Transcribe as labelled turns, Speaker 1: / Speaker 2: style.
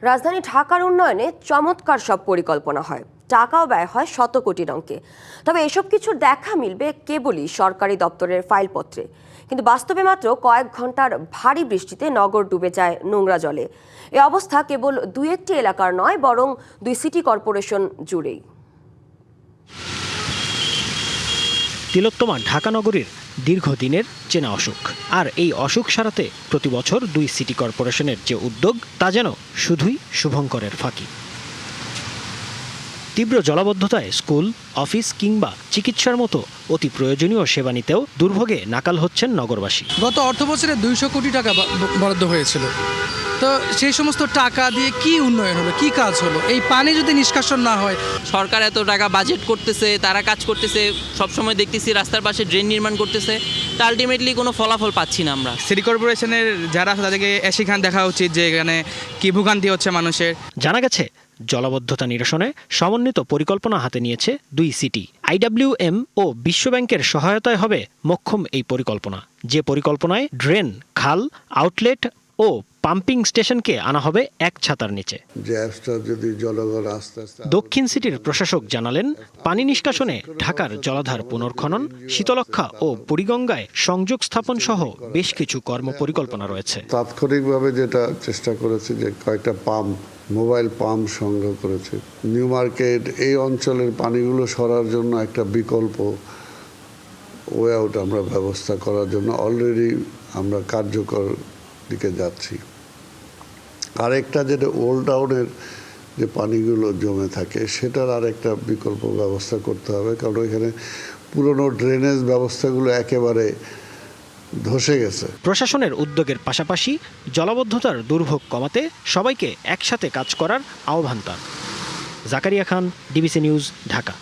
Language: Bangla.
Speaker 1: রাজধানী ঢাকার উন্নয়নে চমৎকার সব পরিকল্পনা হয়, টাকাও ব্যয় হয় শত কোটি অঙ্কে। তবে এসব কিছুর দেখা মিলবে কেবলই সরকারি দপ্তরের ফাইলপত্রে, কিন্তু বাস্তবে মাত্র কয়েক ঘন্টার ভারী বৃষ্টিতে নগর ডুবে যায় নোংরা জলে। এ অবস্থা কেবল দুই একটি এলাকার নয়, বরং দুই সিটি কর্পোরেশন জুড়েই।
Speaker 2: তিলোত্তমা ঢাকা নগরীর দীর্ঘদিনের চেনা অসুখ, আর এই অসুখ সারাতে প্রতি বছর দুই সিটি কর্পোরেশনের যে উদ্যোগ, তা যেন শুধুই শুভঙ্করের ফাঁকি। তীব্র জলাবদ্ধতায় স্কুল, অফিস কিংবা চিকিৎসার মতো অতি প্রয়োজনীয় সেবা নিতেও দুর্ভোগে নাকাল হচ্ছেন নগরবাসী।
Speaker 3: গত অর্থবছরে 200 কোটি টাকা বরাদ্দ হয়েছিল, তো সেই সমস্ত টাকা দিয়ে কি উন্নয়ন হলো, কি কাজ হলো? এই পানি যদি নিষ্কাশন না হয়।
Speaker 4: সরকার এত টাকা বাজেট করতেছে, তারা কাজ করতেছে, সবসময় দেখতেছি রাস্তার পাশে ড্রেন নির্মাণ করতেছে, তা আলটিমেটলি কোনো ফলাফল পাচ্ছি না আমরা।
Speaker 5: সিটি কর্পোরেশনের যারা আছে তাদেরকে এখানে দেখা উচিত যে এখানে কি ভোগান্তি হচ্ছে মানুষের।
Speaker 2: জানা গেছে, জলাবদ্ধতা নিরসনে সমন্বিত পরিকল্পনা হাতে নিয়েছে দুই সিটি। IWM ও বিশ্বব্যাংকের সহায়তায় হবে মোক্ষম এই পরিকল্পনা, যে পরিকল্পনায় ড্রেন, খাল, আউটলেট ও পাম্পিং স্টেশনকে আনা হবে এক ছাতার নিচে। দক্ষিণ সিটির প্রশাসক জানালেন, পানি নিষ্কাশনে ঢাকার জলাধার পুনর্খনন, শীতলক্ষা ও বুড়িগঙ্গায় সংযোগ স্থাপন সহ বেশ কিছু কর্মপরিকল্পনা রয়েছে।
Speaker 6: তাৎক্ষণিকভাবে যেটা চেষ্টা করেছে যে কয়েকটা মোবাইল পাম্প সংগ্রহ করেছে। নিউ মার্কেট এই অঞ্চলের পানিগুলো সরার জন্য একটা বিকল্প ওয়ে আউট আমরা ব্যবস্থা করার জন্য অলরেডি আমরা কার্যকর দিকে যাচ্ছি। আরেকটা যেটা ওল্ড টাউনের যে পানিগুলো জমে থাকে, সেটার আরেকটা বিকল্প ব্যবস্থা করতে হবে, কারণ এখানে পুরনো ড্রেনেজ ব্যবস্থাগুলো একেবারে ধসে গেছে।
Speaker 2: প্রশাসনের উদ্যোগের পাশাপাশি জলাবদ্ধতার দুর্ভোগ কমাতে সবাইকে একসাথে কাজ করার আহ্বান তার। জাকারিয়া খান, ডিবিসি নিউজ, ঢাকা।